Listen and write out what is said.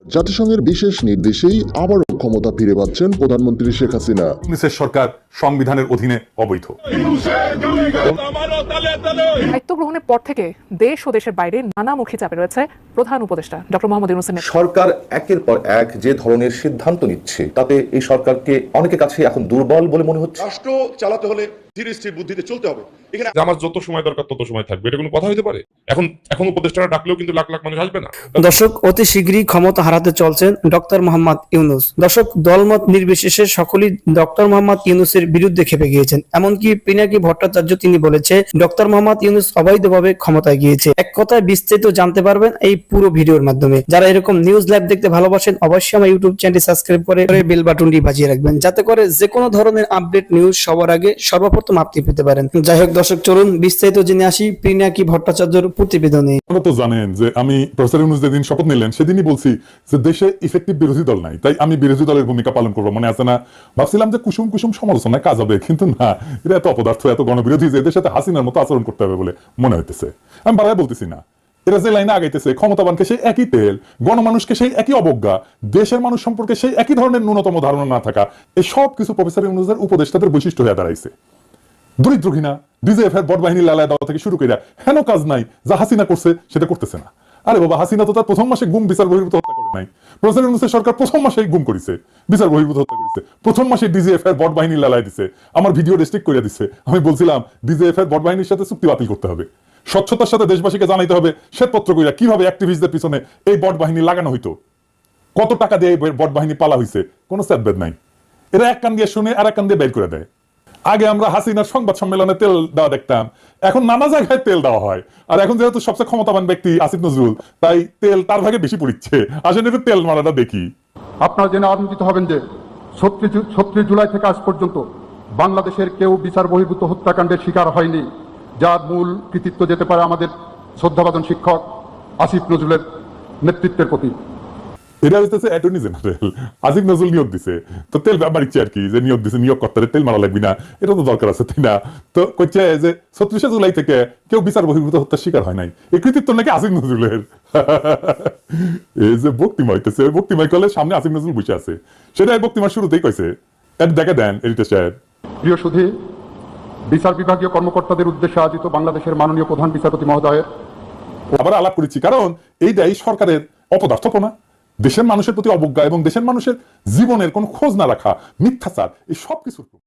জাতিসংঘের বিশেষ নির্দেশেই আবারও ক্ষমতা ফিরে পাচ্ছেন প্রধানমন্ত্রী শেখ হাসিনা। ইউনূসের সরকার সংবিধানের অধীনে অবৈধ। দায়িত্ব গ্রহণের পর থেকে দেশ ও দেশের বাইরে নানামুখী চাপে রয়েছে প্রধান উপদেষ্টা ডক্টর মোহাম্মদ ইউনূসের নেতৃত্বে। সরকার একের পর এক যে ধরনের সিদ্ধান্ত নিচ্ছে তাতে এই সরকারকে অনেকের কাছে এখন দুর্বল বলে মনে হচ্ছে। রাষ্ট্র চালাতে হলে ধীরে স্থির বুদ্ধিতে চলতে হবে। এখানে আমার যত সময় দরকার তত সময় থাকবে, এটা কোনো কথা হতে পারে? এখন উপদেষ্টারা ডাকলেও কিন্তু লাখ লাখ মানুষ আসবে না। দর্শক, অতি শীঘ্রই ক্ষমতা হারাতে চলছেন ডক্টর মোহাম্মদ ইউনূস। দর্শক, দলমত নির্বিশেষে সকলেই ডক্টর মোহাম্মদ ইউনূসের বিরুদ্ধে খেপে গিয়েছেন। এমনকি পিনাকি ভট্টাচার্য তিনি বলেছে ডক্টর মোহাম্মদ ইউনূস অবৈধভাবে ক্ষমতায় গিয়েছে। এক কথায় বিস্তারিত জানতে পারবেন এই পুরো ভিডিওর মাধ্যমে। যারা এরকম নিউজ লাইভ দেখতে ভালোবাসেন অবশ্যই আমার ইউটিউব চ্যানেলটি সাবস্ক্রাইব করে বেল বাটনটি বাজিয়ে রাখবেন, যাতে করে যে কোনো ধরনের আপডেট নিউজ সবার আগে সর্বপ্রথম আপনি পেতে পারেন। যাই হোক দর্শক, চলুন বিস্তারিত জেনে আসি পিনাকি ভট্টাচার্যের প্রতিবেদনে। আপনারা তো জানেন যে আমি প্রফেসর ইউনূস যেদিন শপথ নিলেন সেদিনই বলছি যে দেশে ইফেক্টিভ বিরোধী দল নাই, তাই আমি বিরোধী দলের ভূমিকা পালন করবো। মনে আছে না? ভাবছিলাম যে কুসুম কুসুম সমালোচনায় কাজ হবে, কিন্তু না, এটা এত অপদার্থ, এত গণবিরোধী যে এদের সাথে হাসিনার মতো আচরণ করতে হবে বলে মনে হইতেছে। আমি বারবার বলতেছি না, এরা যে লাইনে আগাইতেছে, ক্ষমতাবানকে সেই একই তেল, গণমানুষকে সেই একই অবজ্ঞা, দেশের মানুষ সম্পর্কে সেই একই ধরনের ন্যূনতম ধারণা না থাকা, এই সব কিছু প্রফেসর ইউনূসের উপদেষ্টাদের বৈশিষ্ট্য হয়ে দাঁড়াইছে। দরিদ্র ঘৃণা, ডিজিএফ এর বট বাহিনীর লালায় দেওয়া থেকে শুরু করে হেন কাজ নাই যা হাসিনা করছে সেটা করতেছে না। আরে বাবা, হাসিনা তো তার প্রথম মাসে গুম বিচার বহির্ভূত হত্যা করে নাই। প্রফেসর ইউনূসের সরকার প্রথম মাসেই গুম করেছে, বিচার বহির্ভূত হত্যা করেছে, প্রথম মাসে ডিজিএফ এর বট বাহিনীর লালায় দিছে, আমার ভিডিও রেস্ট্রিক্ট করে দিচ্ছে। আমি বলছিলাম ডিজিএফ এর বট বাহিনীর সাথে চুক্তি বাতিল করতে হবে, স্বচ্ছতার সাথে দেশবাসীকে জানাইতে হবে শ্বেতপত্র কইরা কিভাবে অ্যাক্টিভিস্টদের পিছনে এই বট বাহিনী লাগানো হইতো, কত টাকা দিয়ে এই বট বাহিনী পালা হয়েছে, কোনো স্যাটবেদ নাই। এরা এক কান দিয়ে শুনে আর এক কান দিয়ে বের করে দেয়। আগে আমরা হাসিনার সংবাদ সম্মেলনে তেল দেওয়া দেখতাম, এখন নানা জায়গায় তেল দেওয়া হয়। আর এখন যেহেতু সবচেয়ে ক্ষমতাবান ব্যক্তি আসিফ নজরুল, তাই তেল তার ভাগে বেশি পড়িচ্ছে। আসলে একটু তেল মারাটা দেখি। আপনারা জেনে আনন্দিত হবেন যে ৩৬ জুলাই থেকে আজ পর্যন্ত বাংলাদেশের কেউ বিচার বহির্ভূত হত্যাকাণ্ডের শিকার হয়নি, যার মূল কৃতিত্ব যেতে পারে আমাদের শ্রদ্ধাভাজন শিক্ষক আসিফ নজরুলের নেতৃত্বের প্রতি। এটা হচ্ছে অ্যাটর্নি জেনারেল আসিফ নজরুল নিয়োগ দিছে, তো তেল মারিচ্ছে আর কি, যে নিয়োগ দিছে, নিয়োগ কর্তারে তেল মারা লাগবে না, এটা তো দরকার আছে, তাই না? তো কইছে যে ৩৬ জুলাই থেকে কেউ বিচার বহির্ভূত হত্যার শিকার হয় নাই, এই কৃতিত্ব নাকি আসিফ নজরুলের। এই যে বক্তিমা হইতেছে, ওই বক্তিমায় কলে সামনে আসিফ নজরুল বসে আছে, সেটাই বক্তিমার শুরুতেই কইছে। দেখে দেন এডিটর সাহেব। প্রিয় সুধী, বিচার বিভাগীয় কর্মকর্তাদের উদ্দেশ্যে আয়োজিত বাংলাদেশের মাননীয় প্রধান বিচারপতি মহোদয়ের আবার আলাপ করেছি, কারণ এইটাই সরকারের অপদার্থপনা, দেশের মানুষের প্রতি অবজ্ঞা এবং দেশের মানুষের জীবনের কোন খোঁজ না রাখা, মিথ্যাচার, এই সব কিছুর